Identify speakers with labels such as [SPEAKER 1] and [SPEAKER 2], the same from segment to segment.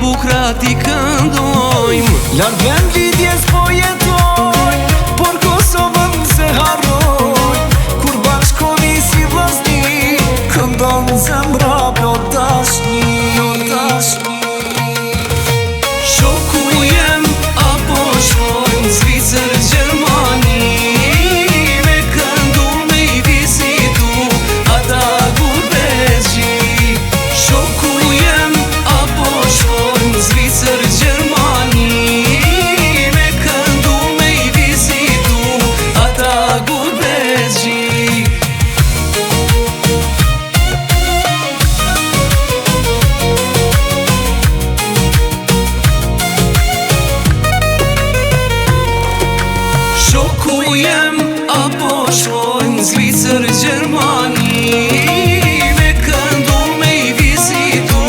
[SPEAKER 1] bukra ti këndojmë.
[SPEAKER 2] Larg vend lidhjes po jetoj, por Kosovën se harroj. Kur bashkoni si vllazni, këndon zemra plot dashni.
[SPEAKER 1] Shoku jem apo shkojmë në Zvicër, Gjermani, me këndu me I vizitu ata gurbetçi. Shoku jem apo shkojmë në Zvicër, Gjermani, me këndu me I vizitu ata gurbetçi. Shoku jem apo shkojmë në Zvicër, Gjermani, me këndu me I vizitu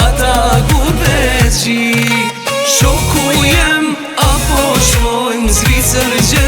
[SPEAKER 1] ata gurbetçi. Shoku jem apo shkojmë në Zvicër, Gjermani,